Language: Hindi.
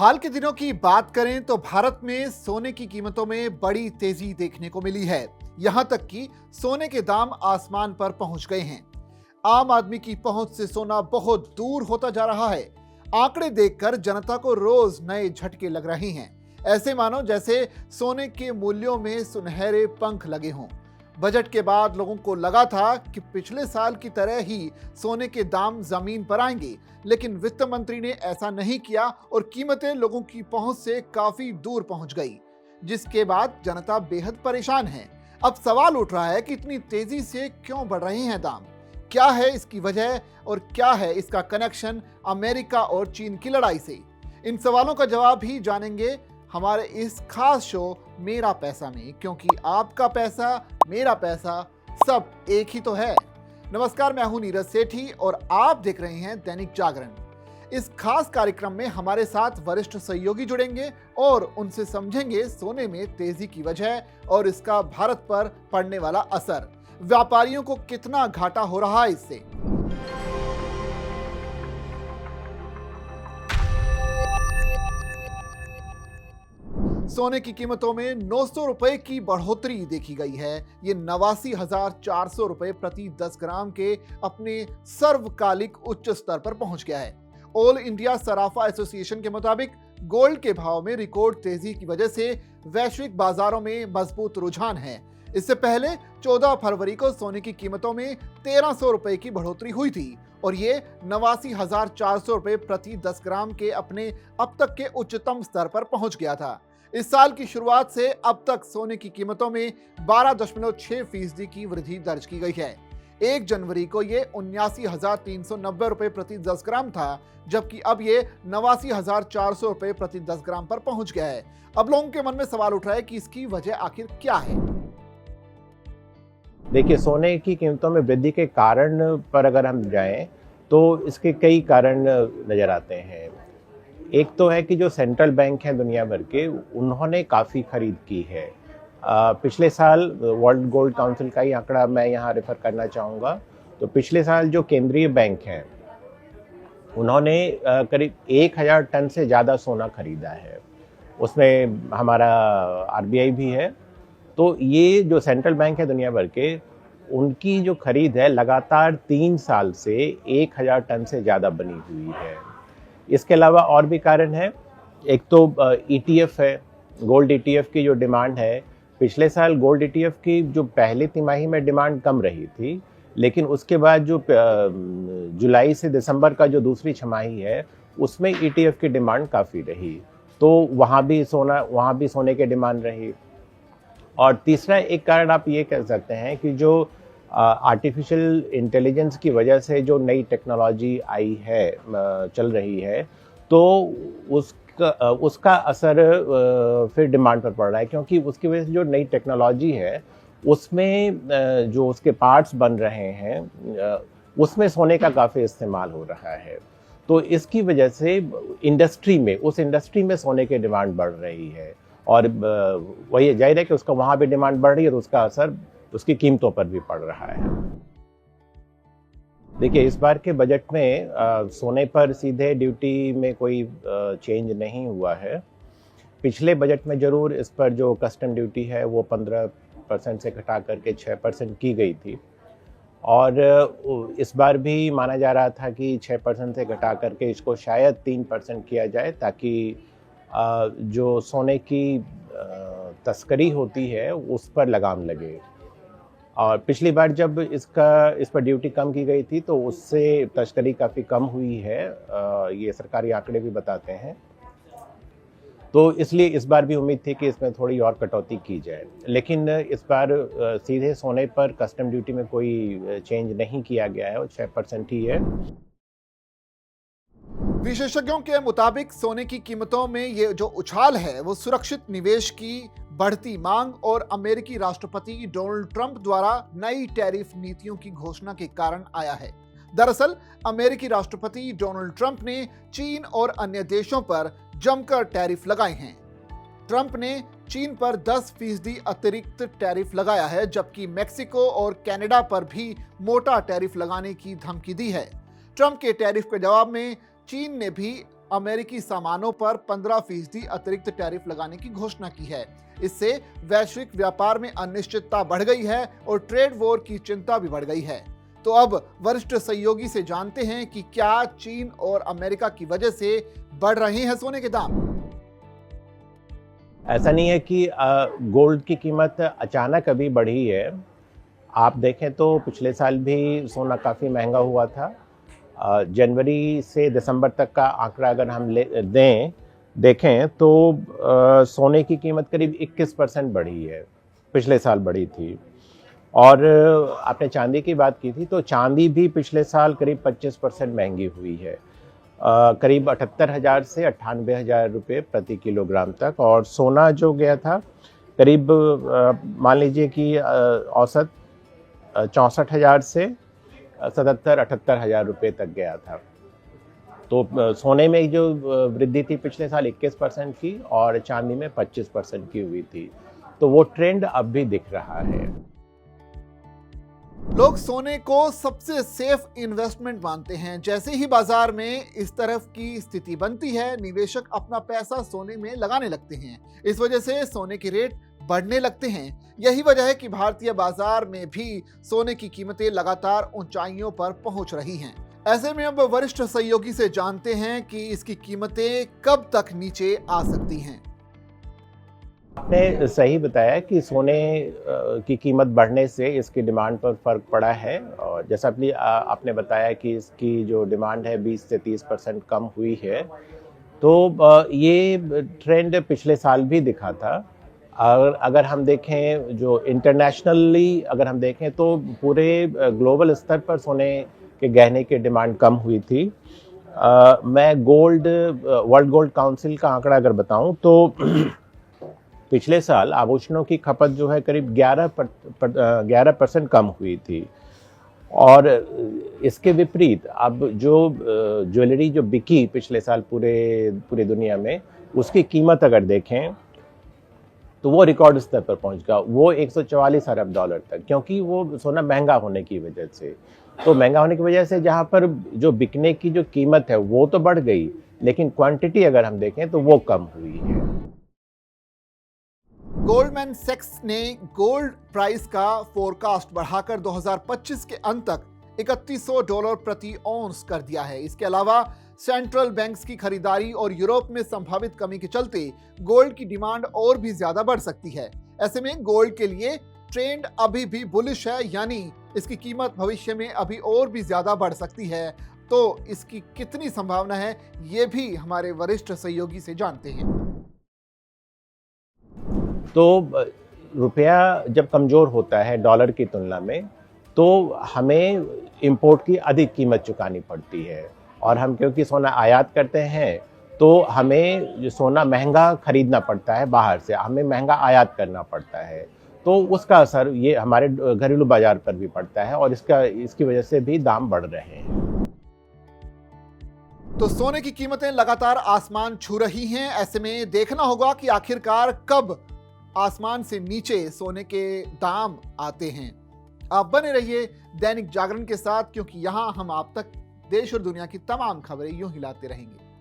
हाल के दिनों की बात करें तो भारत में सोने की कीमतों में बड़ी तेजी देखने को मिली है। यहां तक कि सोने के दाम आसमान पर पहुंच गए हैं। आम आदमी की पहुंच से सोना बहुत दूर होता जा रहा है। आंकड़े देखकर जनता को रोज नए झटके लग रहे हैं। ऐसे मानो जैसे सोने के मूल्यों में सुनहरे पंख लगे हों। बजट के बाद लोगों को लगा था कि पिछले साल की तरह ही सोने के दाम जमीन पर आएंगे, लेकिन वित्त मंत्री ने ऐसा नहीं किया और कीमतें लोगों की पहुंच से काफी दूर पहुंच गई, जिसके बाद जनता बेहद परेशान है। अब सवाल उठ रहा है कि इतनी तेजी से क्यों बढ़ रहे हैं दाम, क्या है इसकी वजह और क्या है इसका कनेक्शन अमेरिका और चीन की लड़ाई से। इन सवालों का जवाब ही जानेंगे हमारे इस खास शो मेरा पैसा में, क्योंकि आपका पैसा मेरा पैसा सब एक ही तो है। नमस्कार, मैं हूं नीरज सेठी और आप देख रहे हैं दैनिक जागरण। इस खास कार्यक्रम में हमारे साथ वरिष्ठ सहयोगी जुड़ेंगे और उनसे समझेंगे सोने में तेजी की वजह और इसका भारत पर पड़ने वाला असर। व्यापारियों को कितना घाटा हो रहा है इससे। सोने की कीमतों में 900 रुपए की बढ़ोतरी देखी गई है। ये 89,400 रुपए प्रति 10 ग्राम के अपने सर्वकालिक उच्च स्तर पर पहुंच गया है। ऑल इंडिया सराफा एसोसिएशन के मुताबिक गोल्ड के भाव में रिकॉर्ड तेजी की वजह से वैश्विक बाजारों में मजबूत रुझान है। इससे पहले 14 फरवरी को सोने की कीमतों में 1300 रुपए की बढ़ोतरी हुई थी और ये 89,400 रुपए प्रति 10 ग्राम के अपने अब तक के उच्चतम स्तर पर पहुंच गया था। इस साल की शुरुआत से अब तक सोने की कीमतों में 12.6% की वृद्धि दर्ज की गई है। 1 जनवरी को ये 79,390 रुपए प्रति 10 ग्राम था, जबकि अब ये 89,400 रुपए प्रति 10 ग्राम पर पहुंच गया है। अब लोगों के मन में सवाल उठ रहा है कि इसकी वजह आखिर क्या है। देखिए, सोने की कीमतों में वृद्धि के कारण पर अगर हम जाएं तो इसके कई कारण नजर आते हैं। एक तो है कि जो सेंट्रल बैंक हैं दुनिया भर के, उन्होंने काफ़ी खरीद की है। पिछले साल वर्ल्ड गोल्ड काउंसिल का ही आंकड़ा मैं यहाँ रेफर करना चाहूँगा। तो पिछले साल जो केंद्रीय बैंक हैं उन्होंने करीब 1,000 टन से ज़्यादा सोना खरीदा है। उसमें हमारा आरबीआई भी है। तो ये जो सेंट्रल बैंक है दुनिया भर के, उनकी जो खरीद है लगातार 3 साल से 1,000 टन से ज़्यादा बनी हुई है। इसके अलावा और भी कारण है। एक तो ETF है, गोल्ड ETF की जो डिमांड है। पिछले साल गोल्ड ETF की जो पहली तिमाही में डिमांड कम रही थी, लेकिन उसके बाद जो जुलाई से दिसंबर का जो दूसरी छमाही है उसमें ETF की डिमांड काफ़ी रही, तो वहाँ भी सोने की डिमांड रही। और तीसरा एक कारण आप ये कह सकते हैं कि जो आर्टिफिशियल इंटेलिजेंस की वजह से जो नई टेक्नोलॉजी आई है, चल रही है, तो उसका असर फिर डिमांड पर पड़ रहा है, क्योंकि उसकी वजह से जो नई टेक्नोलॉजी है उसमें जो उसके पार्ट्स बन रहे हैं उसमें सोने का काफ़ी इस्तेमाल हो रहा है। तो इसकी वजह से उस इंडस्ट्री में सोने की डिमांड बढ़ रही है और वही जाहिर है कि उसका वहाँ भी डिमांड बढ़ रही है और उसका असर उसकी कीमतों पर भी पड़ रहा है। देखिए, इस बार के बजट में सोने पर सीधे ड्यूटी में कोई चेंज नहीं हुआ है। पिछले बजट में ज़रूर इस पर जो कस्टम ड्यूटी है वो 15% से घटा करके 6% की गई थी और इस बार भी माना जा रहा था कि 6% से घटा करके इसको शायद 3% किया जाए, ताकि जो सोने की तस्करी होती है उस पर लगाम लगे। और पिछली बार जब इस पर ड्यूटी कम की गई थी तो उससे तस्करी काफ़ी कम हुई है, ये सरकारी आंकड़े भी बताते हैं। तो इसलिए इस बार भी उम्मीद थी कि इसमें थोड़ी और कटौती की जाए, लेकिन इस बार सीधे सोने पर कस्टम ड्यूटी में कोई चेंज नहीं किया गया है और 6% ही है। विशेषज्ञों के मुताबिक सोने की कीमतों में ये जो उछाल है वो सुरक्षित निवेश की बढ़ती मांग और अमेरिकी राष्ट्रपति डोनाल्ड ट्रंप द्वारा नई टैरिफ नीतियों की घोषणा के कारण आया है। दरअसल अमेरिकी राष्ट्रपति डोनाल्ड ट्रंप ने चीन और अन्य देशों पर जमकर टैरिफ लगाए हैं। ट्रंप ने चीन पर 10% अतिरिक्त टैरिफ लगाया है, जबकि मेक्सिको और कनाडा पर भी मोटा टैरिफ लगाने की धमकी दी है। ट्रंप के टैरिफ के जवाब में चीन ने भी अमेरिकी सामानों पर 15% अतिरिक्त टैरिफ लगाने की घोषणा की है। इससे वैश्विक व्यापार में अनिश्चितता बढ़ गई है और ट्रेड वॉर की चिंता भी बढ़ गई है। तो अब वरिष्ठ सहयोगी से जानते हैं कि क्या चीन और अमेरिका की वजह से बढ़ रहे हैं सोने के दाम। ऐसा नहीं है कि गोल्ड की कीमत अचानक अभी बढ़ी है। आप देखें तो पिछले साल भी सोना काफ़ी महंगा हुआ था। जनवरी से दिसंबर तक का आंकड़ा अगर हम देखें तो सोने की कीमत करीब 21% बढ़ी है, पिछले साल बढ़ी थी। और आपने चांदी की बात की थी, तो चांदी भी पिछले साल करीब 25% महंगी हुई है, करीब 78,000 से 98,000 रुपये प्रति किलोग्राम तक। और सोना जो गया था करीब मान लीजिए कि औसत 64,000 से 77-78,000 रुपये तक गया था। तो सोने में जो वृद्धि थी पिछले साल 21% की और चांदी में 25% की हुई थी। तो वो ट्रेंड अब भी दिख रहा है। लोग सोने को सबसे सेफ इन्वेस्टमेंट मानते हैं। जैसे ही बाजार में इस तरफ की स्थिति बनती है, निवेशक अपना पैसा सोने में लगाने लगते हैं। इस वजह से सोने के रेट बढ़ने लगते हैं। यही वजह है कि भारतीय बाजार में भी सोने की कीमतें लगातार ऊंचाइयों पर पहुंच रही हैं। ऐसे में अब वरिष्ठ सहयोगी से जानते हैं कि इसकी कीमतें कब तक नीचे आ सकती हैं। आपने सही बताया कि सोने की कीमत बढ़ने से इसकी डिमांड पर फर्क पड़ा है। और जैसा आपने बताया कि इसकी जो डिमांड है 20 से 30% कम हुई है। तो ये ट्रेंड पिछले साल भी दिखा था। अगर हम देखें जो इंटरनेशनली अगर हम देखें तो पूरे ग्लोबल स्तर पर सोने के गहने की डिमांड कम हुई थी। मैं वर्ल्ड गोल्ड काउंसिल का आंकड़ा अगर बताऊं तो पिछले साल आभूषणों की खपत जो है करीब 11% कम हुई थी। और इसके विपरीत अब जो ज्वेलरी जो बिकी पिछले साल पूरी दुनिया में, उसकी कीमत अगर देखें तो वो रिकॉर्ड स्तर पर पहुंच गया, वो 144 अरब डॉलर तक, क्योंकि वो सोना महंगा होने की वजह से। तो महंगा होने की वजह से जहां पर जो बिकने की जो कीमत है वो तो बढ़ गई, लेकिन क्वांटिटी अगर हम देखें तो वो कम हुई है। गोल्डमैन सैक्स ने गोल्ड प्राइस का फोरकास्ट बढ़ाकर 2025 के अंत तक $3100 प्रति औंस कर दिया है। इसके अलावा सेंट्रल बैंक्स की खरीदारी और यूरोप में संभावित कमी के चलते गोल्ड की डिमांड और भी ज्यादा बढ़ सकती है। ऐसे में गोल्ड के लिए ट्रेंड अभी भी बुलिश है, यानी इसकी कीमत भविष्य में अभी और भी ज्यादा बढ़ सकती है। तो इसकी कितनी संभावना है, ये भी हमारे वरिष्ठ सहयोगी से जानते हैं। तो रुपया जब कमज़ोर होता है डॉलर की तुलना में, तो हमें इंपोर्ट की अधिक कीमत चुकानी पड़ती है। और हम क्योंकि सोना आयात करते हैं तो हमें जो सोना महंगा खरीदना पड़ता है बाहर से, हमें महंगा आयात करना पड़ता है। तो उसका असर ये हमारे घरेलू बाजार पर भी पड़ता है और इसकी वजह से भी दाम बढ़ रहे हैं। तो सोने की कीमतें लगातार आसमान छू रही हैं। ऐसे में देखना होगा कि आखिरकार कब आसमान से नीचे सोने के दाम आते हैं। आप बने रहिए दैनिक जागरण के साथ, क्योंकि यहां हम आप तक देश और दुनिया की तमाम खबरें यूं ही लाते रहेंगे।